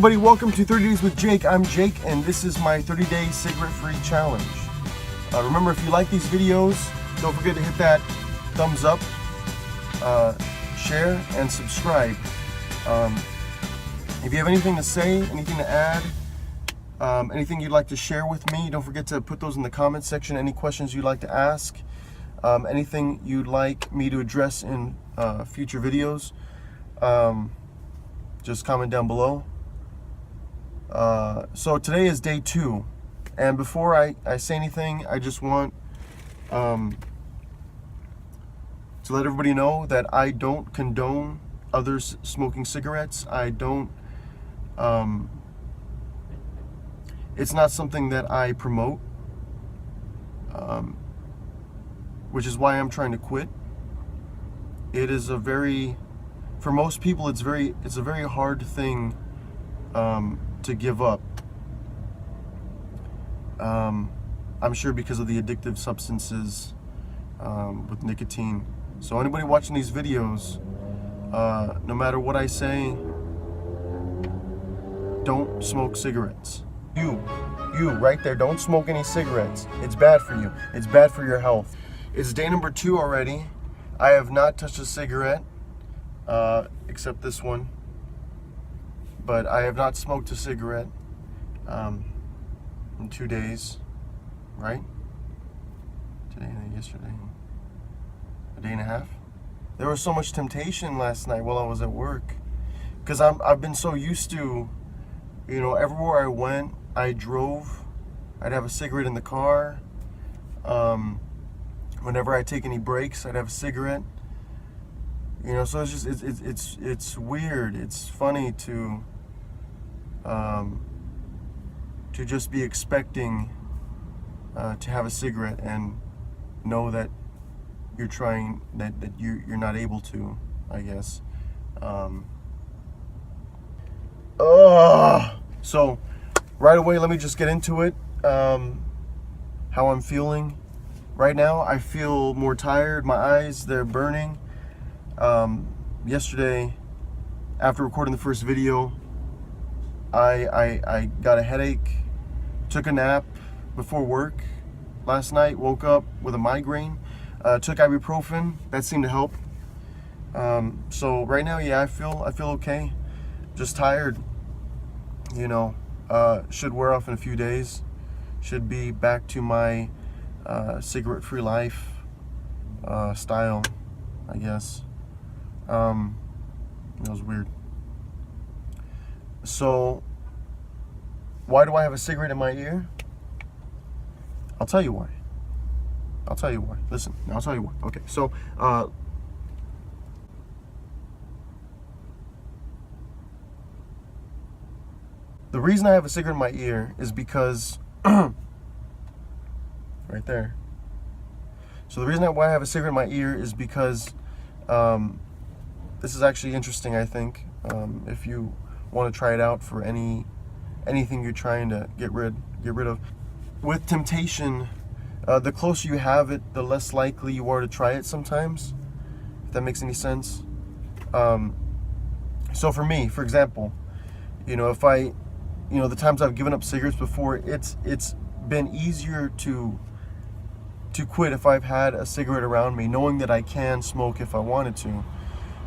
everybody, welcome to 30 Days with Jake. I'm Jake, and this is my 30-day cigarette-free challenge. Remember, if you like these videos, don't forget to hit that thumbs up, share, and subscribe. If you have anything to say, anything to add, anything you'd like to share with me, don't forget to put those in the comment section. Any questions you'd like to ask, anything you'd like me to address in future videos, just comment down below. So today is day 2, and before I say anything, I just want to let everybody know that I don't condone others smoking cigarettes. I don't, it's not something that I promote, which is why I'm trying to quit. It is a very, for most people, it's a very hard thing to give up. I'm sure because of the addictive substances with nicotine. So anybody watching these videos, no matter what I say, don't smoke cigarettes. You right there, don't smoke any cigarettes. It's bad for you. It's bad for your health. It's day number 2 already. I have not touched a cigarette, except this one. But I have not smoked a cigarette in 2 days, right? Today and yesterday, a day and a half. There was so much temptation last night while I was at work, because I've been so used to, you know, everywhere I went, I drove, I'd have a cigarette in the car. Whenever I take any breaks, I'd have a cigarette. You know, so it's just it's weird. It's funny to just be expecting to have a cigarette and know that you're trying, that you're not able to, I guess. So right away, let me just get into it. How I'm feeling right now. I feel more tired. My eyes, they're burning. Yesterday, after recording the first video, I got a headache, took a nap before work last night, woke up with a migraine, took ibuprofen. That seemed to help. So right now, yeah, I feel okay. Just tired, you know. Should wear off in a few days. Should be back to my cigarette-free life style, I guess. It was weird. So, why do I have a cigarette in my ear? I'll tell you why. Listen, I'll tell you why. Okay, so, the reason I have a cigarette in my ear is because, right there. So the reason why I have a cigarette in my ear is because, this is actually interesting, I think, if you want to try it out for anything you're trying to get rid of. With temptation, the closer you have it, the less likely you are to try it sometimes, if that makes any sense. So for me, for example, you know, the times I've given up cigarettes before, it's been easier to quit if I've had a cigarette around me, knowing that I can smoke if I wanted to.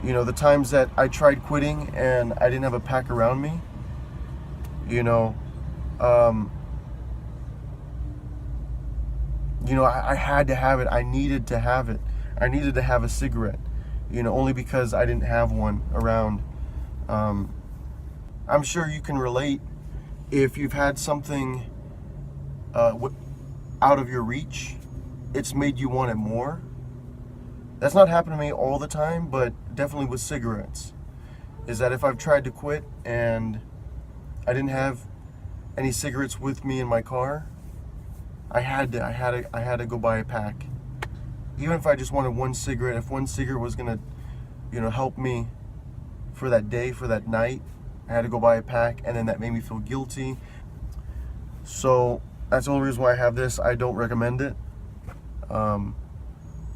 You know, the times that I tried quitting and I didn't have a pack around me, you know, I had to have it. I needed to have it. I needed to have a cigarette, you know, only because I didn't have one around. I'm sure you can relate if you've had something out of your reach. It's made you want it more. That's not happened to me all the time, but definitely with cigarettes. Is that if I've tried to quit and I didn't have any cigarettes with me in my car, I had to go buy a pack. Even if I just wanted one cigarette, if one cigarette was gonna, you know, help me for that day, for that night, I had to go buy a pack, and then that made me feel guilty. So that's the only reason why I have this. I don't recommend it.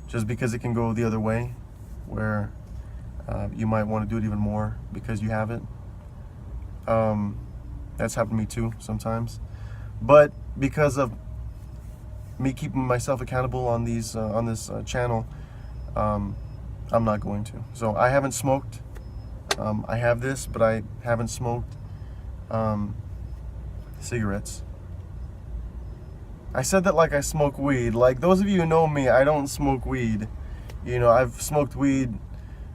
Just because it can go the other way, where you might want to do it even more because you have it. That's happened to me too sometimes. But because of me keeping myself accountable on these on this channel, I'm not going to. So I haven't smoked. I have this, but I haven't smoked cigarettes. I said that like I smoke weed. Like, those of you who know me, I don't smoke weed. You know, I've smoked weed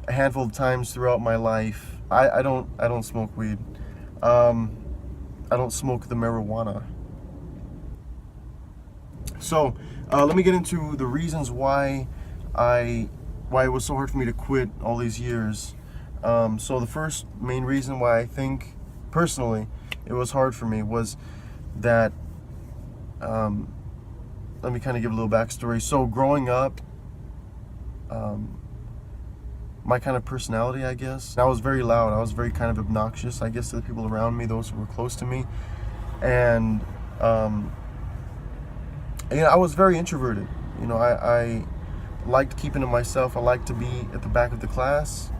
a handful of times throughout my life. I don't smoke weed. I don't smoke the marijuana. So let me get into the reasons why it was so hard for me to quit all these years. So the first main reason why I think personally it was hard for me was that, let me kind of give a little backstory. So growing up, my kind of personality, I guess, I was very loud. I was very kind of obnoxious, I guess, to the people around me, those who were close to me. And you know, I was very introverted. You know, I liked keeping to myself. I liked to be at the back of the class.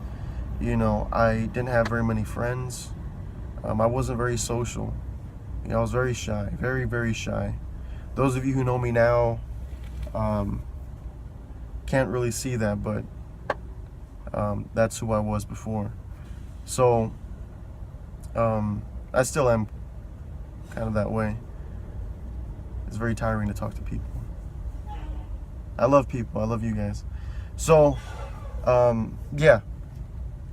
You know, I didn't have very many friends. I wasn't very social. You know, I was very shy, very, very shy. Those of you who know me now can't really see that, but that's who I was before. So I still am kind of that way. It's very tiring to talk to people. I love people. I love you guys. So yeah,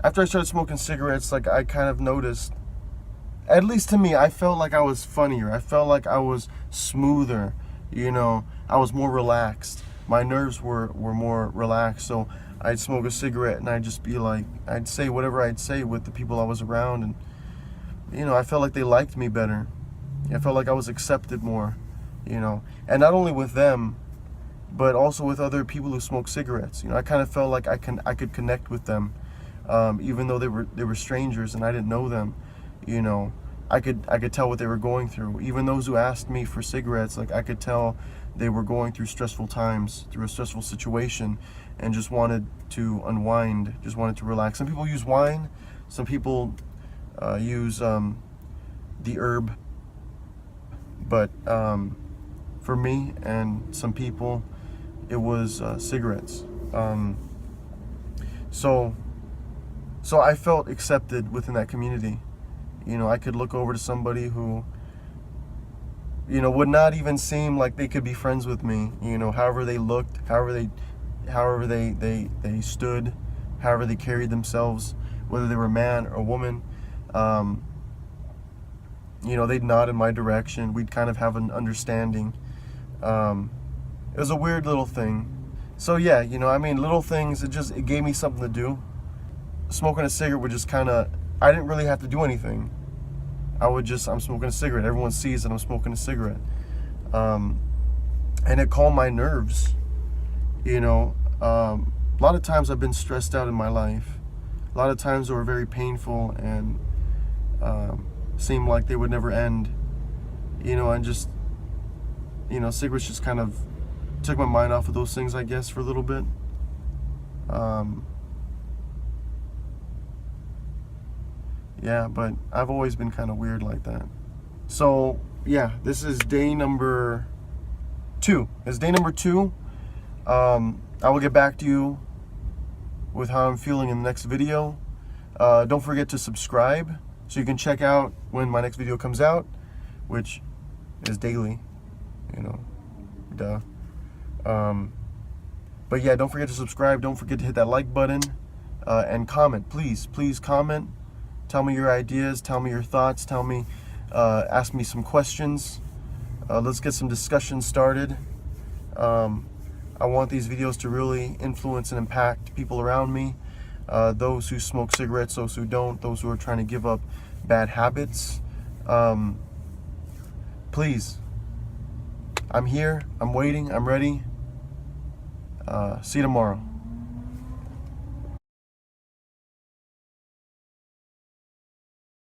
after I started smoking cigarettes, like, I kind of noticed, at least to me, I felt like I was funnier. I felt like I was smoother. You know, I was more relaxed. My nerves were more relaxed. So I'd smoke a cigarette and I'd just be like, I'd say whatever I'd say with the people I was around. And, you know, I felt like they liked me better. I felt like I was accepted more, you know. And not only with them, but also with other people who smoke cigarettes. You know, I kind of felt like I could connect with them, even though they were strangers and I didn't know them. You know, I could tell what they were going through. Even those who asked me for cigarettes, like, I could tell they were going through stressful times, through a stressful situation, and just wanted to unwind, just wanted to relax. Some people use wine. Some people use the herb. But for me and some people, it was cigarettes. So I felt accepted within that community. You know, I could look over to somebody who, you know, would not even seem like they could be friends with me. You know, however they looked, however they stood, however they carried themselves, whether they were a man or a woman. You know, they'd nod in my direction. We'd kind of have an understanding. It was a weird little thing. So yeah, you know, I mean, little things, it gave me something to do. Smoking a cigarette would just kind of, I didn't really have to do anything. I'm smoking a cigarette. Everyone sees that I'm smoking a cigarette. And it calmed my nerves. You know, a lot of times I've been stressed out in my life. A lot of times they were very painful and seemed like they would never end. You know, and just, you know, cigarettes just kind of took my mind off of those things, I guess, for a little bit. Yeah, but I've always been kind of weird like that. So yeah, this is day number 2. It's day number 2. I will get back to you with how I'm feeling in the next video. Don't forget to subscribe so you can check out when my next video comes out, which is daily, you know, duh. But yeah, don't forget to subscribe. Don't forget to hit that like button and comment. Please comment. Tell me your ideas. Tell me your thoughts. Tell me, ask me some questions. Let's get some discussion started. I want these videos to really influence and impact people around me. Those who smoke cigarettes, those who don't, those who are trying to give up bad habits. Please, I'm here, I'm waiting, I'm ready. See you tomorrow.